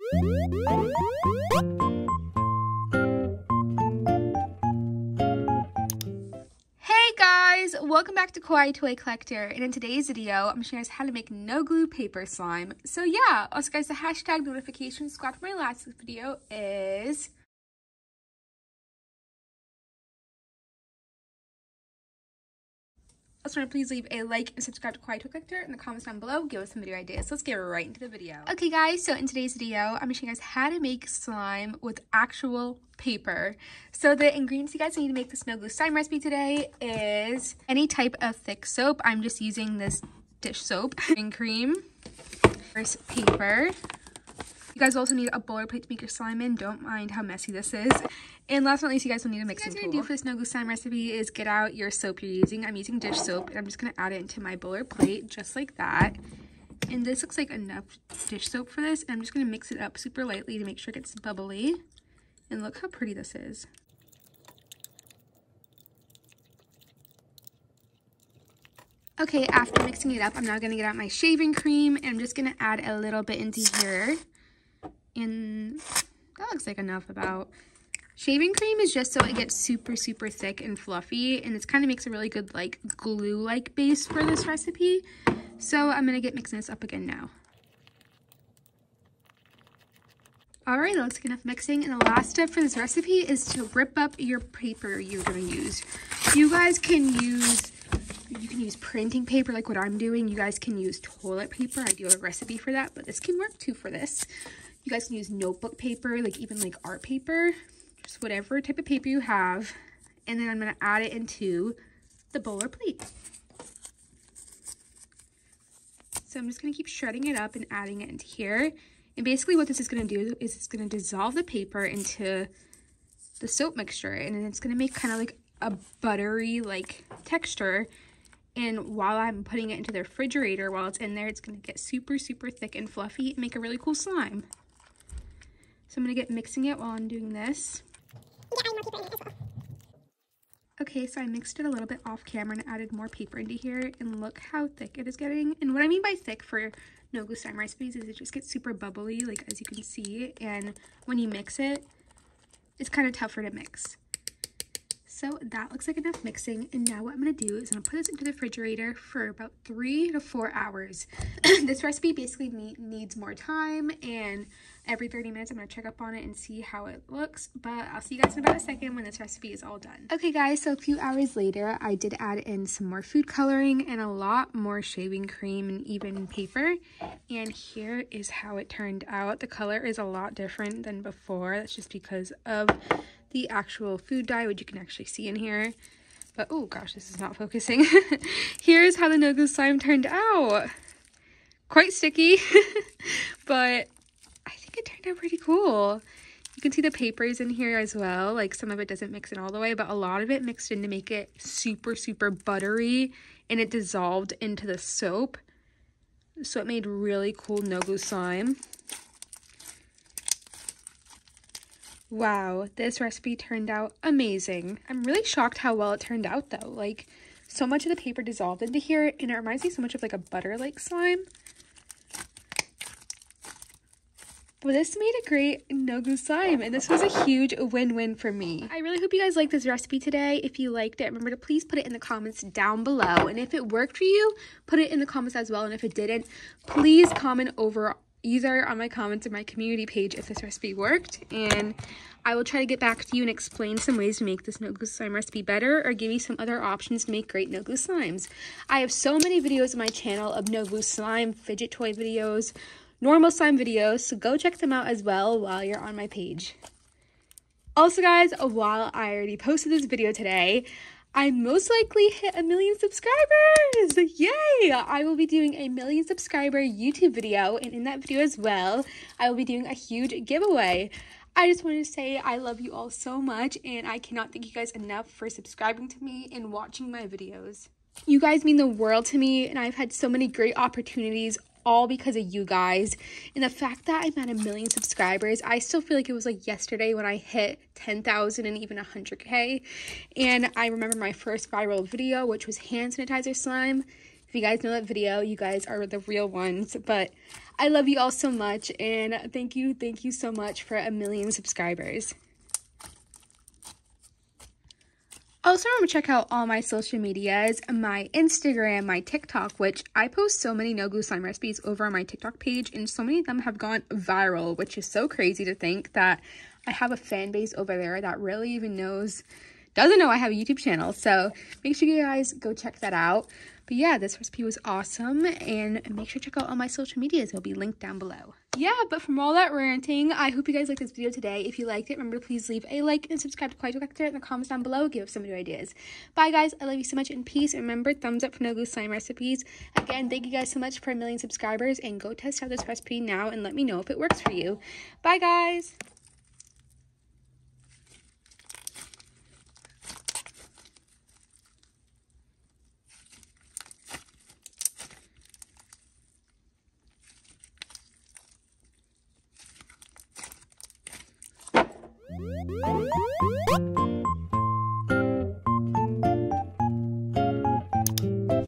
Hey guys, welcome back to Kawaii Toy Collector, and in today's video, I'm showing you guys how to make no glue paper slime. So yeah, also guys, the hashtag notification squad for my last video is... Also, please leave a like and subscribe to Kawaii Toy Collector in the comments down below. Give us some video ideas. So let's get right into the video. Okay guys, so in today's video, I'm going to show you guys how to make slime with actual paper. So the ingredients you guys need to make this no glue slime recipe today is any type of thick soap. I'm just using this dish soap and cream. First, paper. You guys also need a bowler plate to make your slime in. Don't mind how messy this is. And last but not least, you guys will need a mixing tool. What you're gonna do for this no glue slime recipe is get out your soap you're using. I'm using dish soap, and I'm just gonna add it into my bowler plate, just like that. And this looks like enough dish soap for this, and I'm just gonna mix it up super lightly to make sure it gets bubbly. And look how pretty this is. Okay, after mixing it up, I'm now gonna get out my shaving cream, and I'm just gonna add a little bit into here. And that looks like enough about. Shaving cream is just so it gets super thick and fluffy, and it kind of makes a really good like glue-like base for this recipe. So I'm gonna get mixing this up again now. Alright, that looks like enough mixing, and the last step for this recipe is to rip up your paper you're gonna use. You guys can use printing paper like what I'm doing. You guys can use toilet paper. I do have a recipe for that, but this can work too for this. You guys can use notebook paper, like even like art paper, just whatever type of paper you have. And then I'm going to add it into the bowler plate. So I'm just going to keep shredding it up and adding it into here. And basically what this is going to do is it's going to dissolve the paper into the soap mixture, and then it's going to make kind of like a buttery like texture. And while I'm putting it into the refrigerator, while it's in there, it's going to get super thick and fluffy and make a really cool slime. So I'm going to get mixing it while I'm doing this. Okay, so I mixed it a little bit off camera and added more paper into here, and look how thick it is getting. And what I mean by thick for no glue slime recipes is it just gets super bubbly, like as you can see, and when you mix it, it's kind of tougher to mix. So that looks like enough mixing, and now what I'm going to do is I'm going to put this into the refrigerator for about 3 to 4 hours. This recipe basically needs more time, and every 30 minutes I'm going to check up on it and see how it looks, but I'll see you guys in about a second when this recipe is all done. Okay guys, so a few hours later, I did add in some more food coloring and a lot more shaving cream and even paper, and here is how it turned out. The color is a lot different than before. That's just because of the actual food dye, which you can actually see in here. But oh gosh, this is not focusing. Here's how the no glue slime turned out. Quite sticky, but I think it turned out pretty cool. You can see the papers in here as well. Like some of it doesn't mix in all the way, but a lot of it mixed in to make it super buttery, and it dissolved into the soap. So it made really cool no glue slime. Wow, this recipe turned out amazing. I'm really shocked how well it turned out though. Like, so much of the paper dissolved into here, and it reminds me so much of like a butter-like slime. But this made a great no glue slime, and this was a huge win-win for me. I really hope you guys liked this recipe today. If you liked it, remember to please put it in the comments down below. And if it worked for you, put it in the comments as well. And if it didn't, please comment over either on my comments or my community page if this recipe worked, and I will try to get back to you and explain some ways to make this no glue slime recipe better, or give you some other options to make great no glue slimes. I have so many videos on my channel of no glue slime, fidget toy videos, normal slime videos, so go check them out as well while you're on my page. Also guys, while I already posted this video today, I most likely hit 1 million subscribers! Yay! I will be doing a 1 million subscriber YouTube video, and in that video as well, I will be doing a huge giveaway. I just wanted to say I love you all so much, and I cannot thank you guys enough for subscribing to me and watching my videos. You guys mean the world to me, and I've had so many great opportunities all because of you guys. And the fact that I'm at 1 million subscribers, I still feel like it was like yesterday when I hit 10,000 and even 100K. And I remember my first viral video, which was hand sanitizer slime. If you guys know that video, you guys are the real ones. But I love you all so much, and thank you so much for 1 million subscribers. Also, remember to check out all my social medias, my Instagram, my TikTok, which I post so many no glue slime recipes over on my TikTok page, and so many of them have gone viral, which is so crazy to think that I have a fan base over there that really even doesn't know I have a YouTube channel. So make sure you guys go check that out. But yeah, this recipe was awesome, and make sure to check out all my social medias. It'll be linked down below. Yeah, but from all that ranting, I hope you guys liked this video today. If you liked it, remember to please leave a like and subscribe to Kawaii Toy Collector in the comments down below. Give us some new ideas. Bye guys, I love you so much, and peace. And remember, thumbs up for no glue slime recipes. Again, thank you guys so much for 1 million subscribers, and go test out this recipe now and let me know if it works for you. Bye guys.